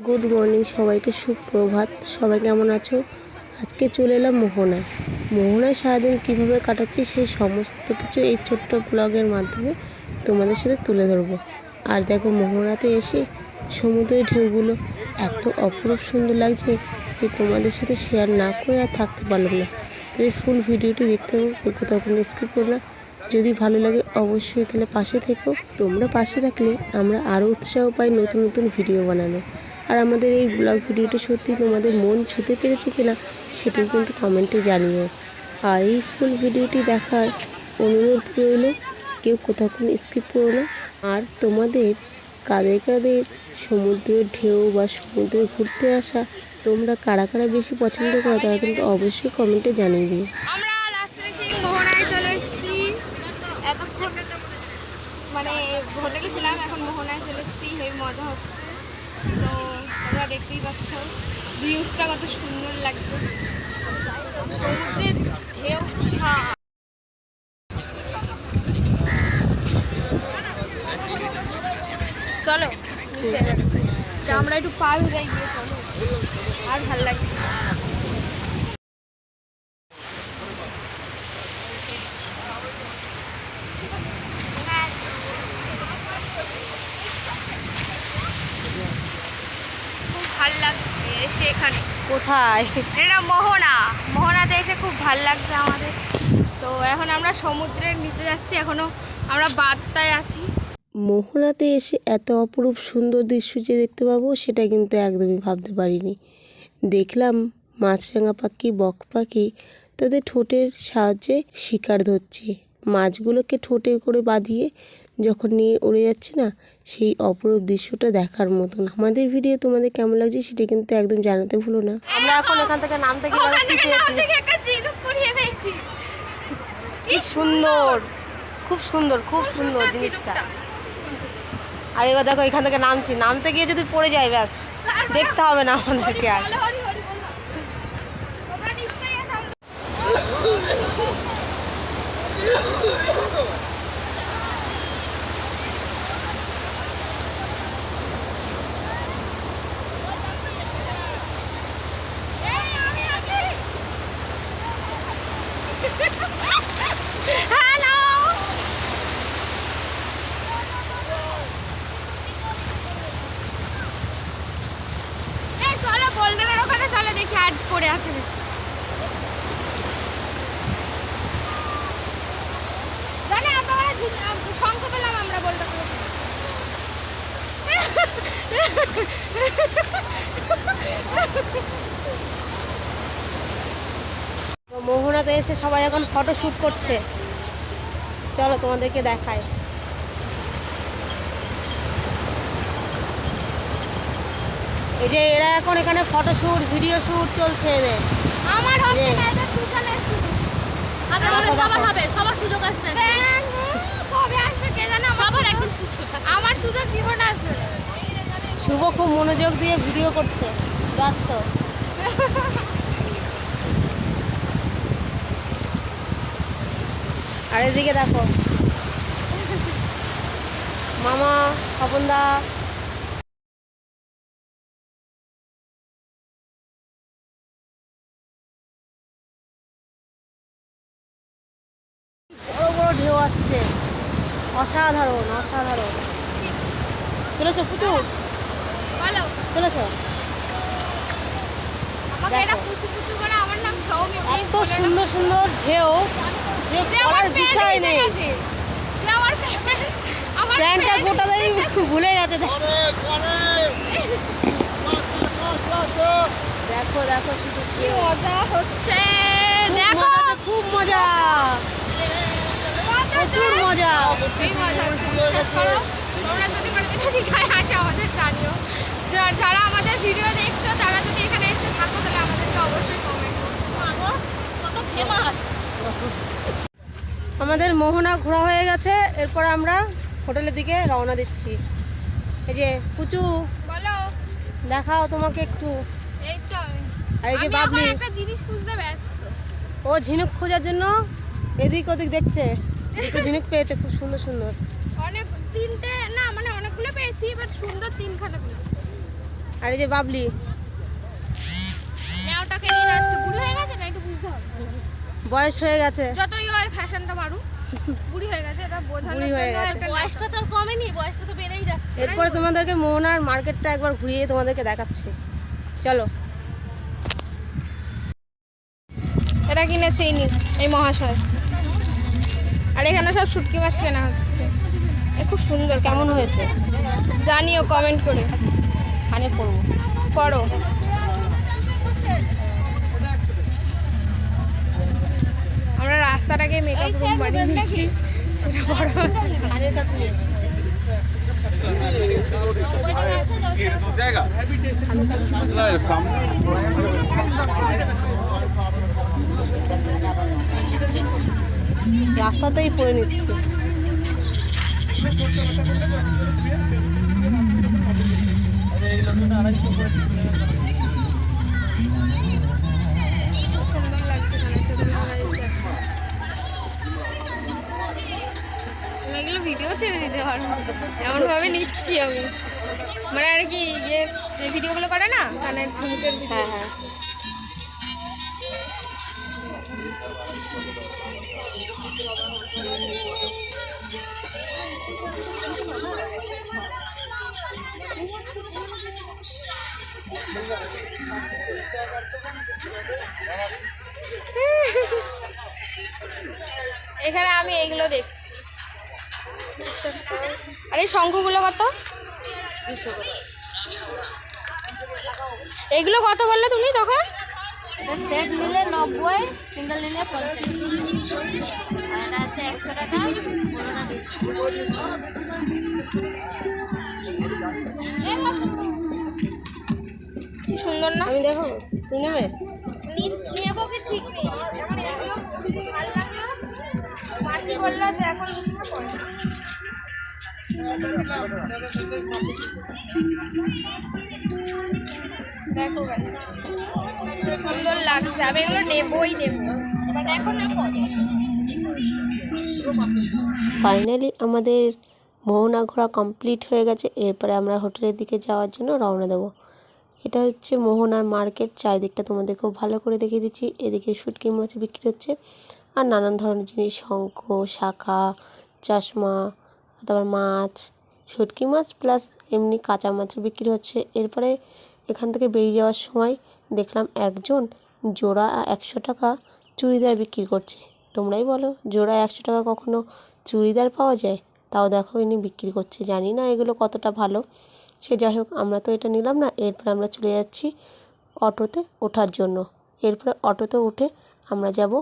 Good morning সবাইকে, সুপ্রভাত। সবাই কেমন আছো? আজকে চলে এলাম মোহনায় সারাদিন কীভাবে কাটাচ্ছি সেই সমস্ত কিছু এই ছোট্ট ব্লগের মাধ্যমে তোমাদের সাথে তুলে ধরবো। আর দেখো, মোহনাতে এসে সমুদ্রের ঢেউগুলো এত অপরূপ সুন্দর লাগছে যে তোমাদের সাথে শেয়ার না করে আর থাকতে পারলাম না। তাহলে ফুল ভিডিওটি দেখতে হবে, দেখো তখন স্কিপ করো না। যদি ভালো লাগে অবশ্যই তাহলে পাশে থেকো। তোমরা পাশে থাকলে আমরা আরও উৎসাহ পাই নতুন নতুন ভিডিও বানানো। আর আমাদের এই ব্লগ ভিডিওটি সত্যি তোমাদের মন ছুঁতে পেরেছে কিনা সেটাও কিন্তু কমেন্টে জানিও। আর এই ফুল ভিডিওটি দেখার অনুরোধ রইল, কেউ কোথাও কোনো স্কিপ করো না। আর তোমাদের কাদের কাদের সমুদ্রের ঢেউ বা সমুদ্রে ঘুরতে আসা তোমরা কারা কারা বেশি পছন্দ করো তারা কিন্তু অবশ্যই কমেন্টে জানিয়ে দিও। আমরা লাস্ট ফিনিশিং মোহনায় চলে এসেছি। এতক্ষণ মানে হোটেলে ছিলাম, এখন মোহনায় চলে এসেছি। হেবি মজা হচ্ছে। তো তোমরা দেখতেই পাচ্ছ ভিউজটা কত সুন্দর লাগছে। সমুদ্রের ঢেউ চলো আমরা একটু পা ভেজাই গিয়ে চলো, আর ভাল লাগছে। ভাল লাগছে এসে এখানে। কোথায়? এটা মোহনাতে এসে খুব ভাল লাগছে আমাদের। তো এখন আমরা সমুদ্রের নিচে যাচ্ছি, এখনো আমরা বাদটায় আছি। মোহনাতে এসে এত অপরূপ সুন্দর দৃশ্য যে দেখতে পাবো সেটা কিন্তু একদমই ভাবতে পারিনি। দেখলাম মাছরাঙা পাখি, বক পাখি তাদের ঠোঁটের সাহায্যে শিকার ধরছে। মাছগুলোকে ঠোঁটে করে বাঁধিয়ে যখন নিয়ে উড়ে যাচ্ছে না, সেই অপরূপ দৃশ্যটা দেখার মতন। আমাদের ভিডিও তোমাদের কেমন লাগছে সেটা কিন্তু একদম জানাতে ভুলো না। আমরা এখন এখান থেকে নামতে গিয়ে কি সুন্দর, খুব সুন্দর, খুব সুন্দর জিনিসটা। আর এবার দেখো এখান থেকে নামছি, নামতে গিয়ে যদি পড়ে যায় ব্যাস দেখতে হবে না আমাদেরকে আর। চলে দেখি অ্যাড করে আছে। জানে এতবার শঙ্খ পেলাম আমরা বলটা করে। মোহনাতে এসে সবাই এখন ফটো শ্যুট করছে, চলো তোমাদেরকে দেখায়। এই যে এরা এখন এখানে ফটো শ্যুট, ভিডিও শ্যুট চলছে এদের। আমার হচ্ছে না, এদের দুজনের শুধু হবে, সবার হবে, সবার সুযোগ আসবে। কবে আসবে কে জানে, সবার একদিন সুযোগ। আমার সুযোগ জীবনে আসবে। শুভ খুব মনোযোগ দিয়ে ভিডিও করছে, ব্যস্ত। আর এদিকে দেখো মামা, স্বপনদা, বড় বড় ঢেউ আসছে, অসাধারণ অসাধারণ। চলেছো পুচু, বলো চলেছো? আমাকে এটা পুচু পুচু করে, আমার নাম সৌমি। এত সুন্দর সুন্দর ঢেউ যে বলার বিষয় নেই। যে আমার প্যান্টটা গোটাতেই ভুলে গেছে। দেখো দেখো শুধু কি মজা হচ্ছে, দেখো খুব মজা, প্রচুর মজা। এই মজা হচ্ছে। তোমরা যদি করে দীঘায় আসো আমাদের জানিও। যারা আমাদের ভিডিও দেখছো তারা যদি এখানে এসে থাকো তাহলে আমাদেরকে অবশ্যই কমেন্ট করো। কত ফেমাস। আমাদের মোহনা ঘোরা হয়ে গেছে, এরপর আমরা হোটেলের দিকে রওনা দিচ্ছি। এই যে পুচু, বলো, দেখাও তোমাকে একটু। এই তো আর এই যে বাবলি, একটা জিনিস খুঁজতে ব্যস্ত। ও ঝিনুক খোঁজার জন্য এদিক ওদিক দেখছে। দুটো ঝিনুক পেয়েছে, খুব সুন্দর সুন্দর। অনেক তিনটে না, মানে অনেকগুলো পেয়েছি, বাট সুন্দর তিনখানা পেয়েছি। আর এই যে বাবলি নেওটাকে নিয়ে যাচ্ছে, বুড়ি হয়ে গেছে না, একটু বুঝতে হবে। বয়স হয়ে গেছে, যতই ওর ফ্যাশনটা মারুক, বুড়ি হয়ে গেছে, এটা বোঝানো। বুড়ি হয়ে গেছে। বয়সটা তো আর কমেনি, বয়সটা তো বেড়েই যাচ্ছে। এরপরে তোমাদেরকে মোহনার মার্কেটটা একবার ঘুরিয়ে তোমাদেরকে দেখাচ্ছি, চলো। এটা কিনেছে এই মহাশয়, আর এখানে সব শুটকি মাছ কেনা হচ্ছে। এ খুব সুন্দর, কেমন হয়েছে জানিও কমেন্ট করে। কানে পড়বো, পড়ো। আমরা রাস্তাটাকে মেকআপ রুম বানিয়ে নিচ্ছি, সেটা বড়। কানের কাছে নিয়ে এসো। রাস্তাতেই পড়ে নিচ্ছি। সুন্দর লাগছে আমি এগুলো ভিডিও ছেড়ে দিতে পারবো, এমনভাবে নিচ্ছি আমি। মানে আর কি ইয়ে যে ভিডিওগুলো করে না কানের ঝুমকের ভিডিও। হ্যাঁ হ্যাঁ, এখানে আমি এগুলো দেখছি, বিশ্বাস করো। আর এই শঙ্খগুলো কত? এগুলো কত বললে তুমি তখন? সেট নিলে 90, সিঙ্গেল নিলে 50, আর এটা আছে 100 টাকা। কি সুন্দর না? আমি দেখো, তুমি নেবে? নেবো কি ঠিক নেই, আমার এগুলো ভালো লাগলো। মাসি বললো যে এখন দেখো সুন্দর লাগছে, আমি এগুলো নেবই নেবো, মানে এখন না পরে। ফাইনালি আমাদের মোহনা ঘোরা কমপ্লিট হয়ে গেছে। এরপরে আমরা হোটেলের দিকে যাওয়ার জন্য রওনা দেবো। এটা হচ্ছে মোহনার মার্কেট, চারিদিকটা তোমাদের খুব ভালো করে দেখিয়ে দিচ্ছি। এদিকে শুটকি মাছ বিক্রি হচ্ছে আর নানান ধরনের জিনিস, শঙ্খ, শাঁখা, চশমা, তারপর মাছ, শুটকি মাছ প্লাস এমনি কাঁচা মাছ বিক্রি হচ্ছে। এরপরে এখান থেকে বেরিয়ে যাওয়ার সময় দেখলাম একজন জোড়া 100 টাকা চুড়িদার বিক্রি করছে। তোমরাই বলো, জোড়া 100 টাকা কখনো চুড়িদার পাওয়া যায়? তাও দেখো ইনি বিক্রি করছে। জানি না এগুলো কতটা ভালো, সে যাই হোক, আমরা তো এটা নিলাম না। এরপর আমরা চলে যাচ্ছি অটোতে ওঠার জন্য। এরপরে অটোতে উঠে আমরা যাব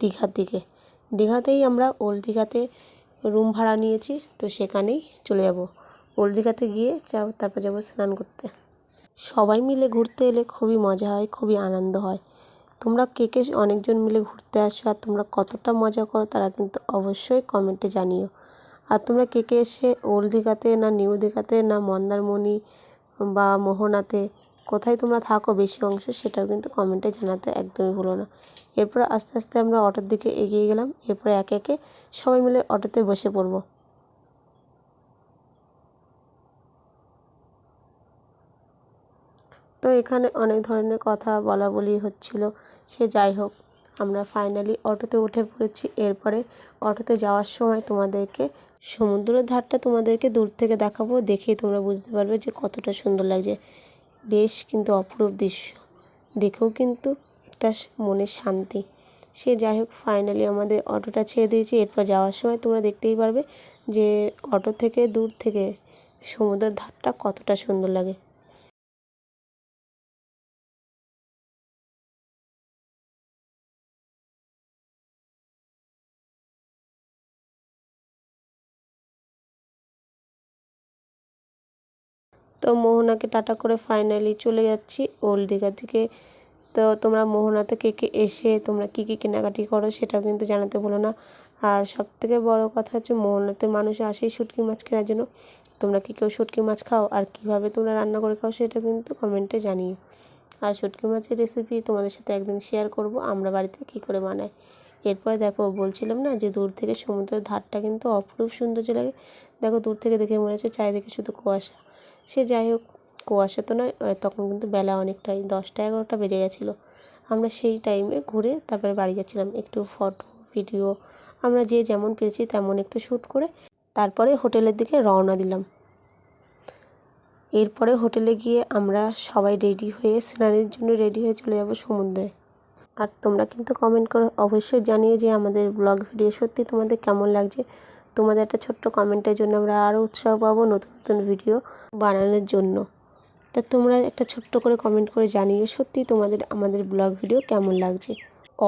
দীঘার দিকে। দীঘাতেই আমরা ওল্ড দীঘাতে রুম ভাড়া নিয়েছি, তো সেখানেই চলে যাব। ওল্ড দীঘাতে গিয়ে তারপর যাব স্নান করতে। সবাই মিলে ঘুরতে এলে খুবই মজা হয়, খুবই আনন্দ হয়। তোমরা কে কে অনেকজন মিলে ঘুরতে আসো আর তোমরা কতটা মজা করো তারা কিন্তু অবশ্যই কমেন্টে জানিও। আর তোমরা কে কে এসে ওল্ড দীঘাতে না নিউ দীঘাতে না মন্দারমণি বা মোহনাতে কোথায় তোমরা থাকো বেশি অংশ, সেটাও কিন্তু কমেন্টে জানাতে একদমই ভুলো না। এরপর আস্তে আস্তে আমরা অটোর দিকে এগিয়ে গেলাম। এরপরে একে একে সবাই মিলে অটোতে বসে পড়বো। তো এখানে অনেক ধরনের কথা বলা বলি হচ্ছিল, সে যাই হোক, আমরা ফাইনালি অটোতে উঠে পড়েছি। এরপরে অটোতে যাওয়ার সময় তোমাদেরকে সমুদ্রের ধারটা তোমাদেরকে দূর থেকে দেখাবো, দেখেই তোমরা বুঝতে পারবে যে কতটা সুন্দর লাগছে। বেশ কিন্তু অপরূপ দৃশ্য, দেখেও কিন্তু একটা মনে শান্তি। সে যাই হোক, ফাইনালি আমাদের অটোটা ছেড়ে দিয়েছি। এরপর যাওয়ার সময় তোমরা দেখতেই পারবে যে অটো থেকে দূর থেকে সমুদ্রের ধারটা কতটা সুন্দর লাগে। তো মোহনাকে টাটা করে ফাইনালি চলে যাচ্ছি ওল্ড দীঘার দিকে। তো তোমরা মোহনাতে কে কে এসে তোমরা কী কী কেনাকাটি করো সেটাও কিন্তু জানাতে ভুলো না। আর সবথেকে বড় কথা হচ্ছে মোহনাতে মানুষ আসেই শুটকি মাছ কেনার জন্য। তোমরা কি কেউ শুটকি মাছ খাও আর কীভাবে তোমরা রান্না করে খাও সেটা কিন্তু কমেন্টে জানিও। আর শুটকি মাছের রেসিপি তোমাদের সাথে একদিন শেয়ার করব আমরা বাড়িতে কী করে বানাই। এরপরে দেখো, বলছিলাম না যে দূর থেকে সমুদ্রের ধারটা কিন্তু অপরূপ সৌন্দর্য লাগে। দেখো দূর থেকে দেখে মনে হচ্ছে চারিদিকে শুধু কুয়াশা। সে যাই হোক, কুয়াশা তো নয়, তখন কিন্তু বেলা অনেকটাই 10টা-11টা বেজে গেছিলো। আমরা সেই টাইমে ঘুরে তারপরে বাড়ি যাচ্ছিলাম। একটু ফটো ভিডিও আমরা যে যেমন পেরেছি তেমন একটু শ্যুট করে তারপরে হোটেলের দিকে রওনা দিলাম। এরপরে হোটেলে গিয়ে আমরা সবাই রেডি হয়ে স্নানের জন্য রেডি হয়ে চলে যাব সমুদ্রে। আর তোমরা কিন্তু কমেন্ট করে অবশ্যই জানিও যে আমাদের ব্লগ ভিডিও সত্যি তোমাদের কেমন লাগছে। তোমাদের একটা ছোট্ট কমেন্টের জন্য আমরা আরও উৎসাহ পাবো নতুন নতুন ভিডিও বানানোর জন্য। তা তোমরা একটা ছোট্ট করে কমেন্ট করে জানিও সত্যি তোমাদের আমাদের ব্লগ ভিডিও কেমন লাগছে।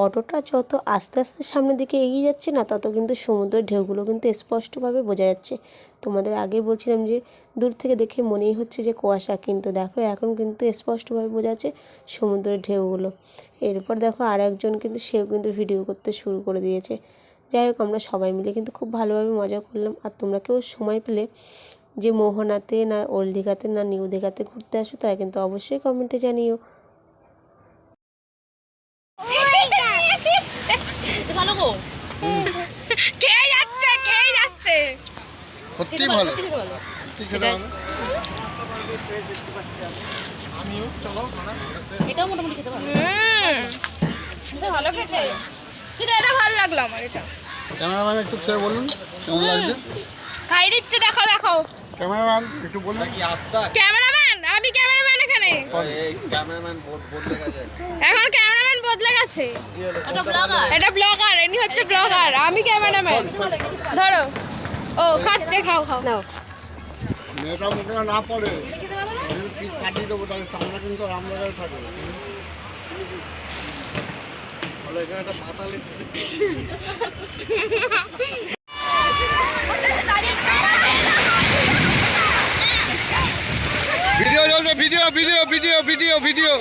অটোটা যত আস্তে আস্তে সামনের দিকে এগিয়ে যাচ্ছে না, তত কিন্তু সমুদ্রের ঢেউগুলো কিন্তু স্পষ্টভাবে বোঝা যাচ্ছে। তোমাদের আগে বলছিলাম যে দূর থেকে দেখে মনেই হচ্ছে যে কুয়াশা, কিন্তু দেখো এখন কিন্তু স্পষ্টভাবে বোঝা যাচ্ছে সমুদ্রের ঢেউগুলো। এরপর দেখো আর একজন কিন্তু সেও কিন্তু ভিডিও করতে শুরু করে দিয়েছে। যাই হোক, আমরা সবাই মিলে কিন্তু খুব ভালোভাবে মজা করলাম। আর তোমরা কেউ সময় পেলে যে মোহনাতে না ওল্ড দীঘাতে না নিউ দীঘাতে ঘুরতে আসো, তারা কিন্তু অবশ্যই কমেন্টে জানিও। ভালো গো, খেয়ে যাচ্ছে সত্যি ভালো, এটাও মোটামুটি খেতে ভালো। এটা ভালো খেতে, কিন্তু এটা ভালো লাগলো আমার। এটা ক্যামেরাম্যান একটু খেয়ে বলুন কেমন লাগছে। খাই দিচ্ছে, দেখো ক্যামেরাম্যান একটু বলুন। ক্যামেরাম্যান, আমি ক্যামেরাম্যান এখানে। এখন ক্যামেরাম্যান বদলে গেছে, এটা ব্লগার, ইনি হচ্ছে ব্লগার, আমি ক্যামেরাম্যান। ধরো, ও খাচ্ছে, খাও নাও। মেয়েটা মুখে না পড়ে কাটিয়ে দেবো, তাহলে সামনে কিন্তু রামলাগায় থাকে। ভিডিও চলছে, video video video video video.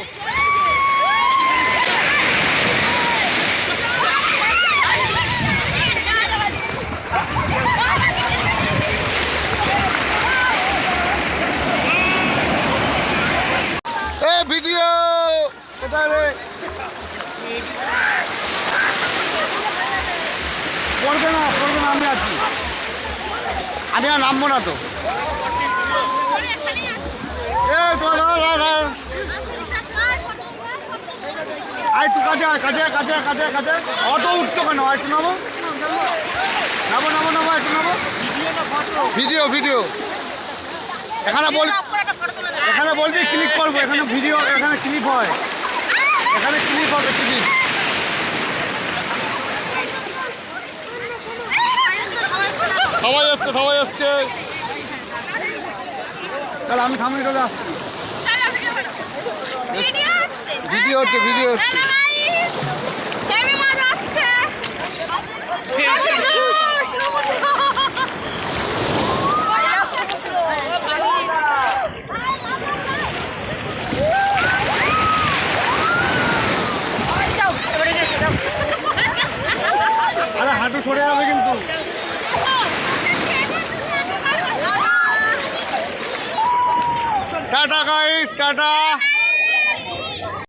Video কোথায় রে? করবে না, আমি আছি, আমি আর নামবো না তো। একটু কাছে অত উঠছো কেন? একটু নামো একটু নামো। ভিডিও এখানে বলবি ক্লিক করবো, এখানে ভিডিও, এখানে ক্লিক হয়, এখানে ক্লিক হবে, ক্লিক। সবাই আসছে। তাহলে আমি সামনে চলে আসছি। ভিডিও হচ্ছে। আরে হাঁটু সরে যাবে কিন্তু। Tata guys, tata.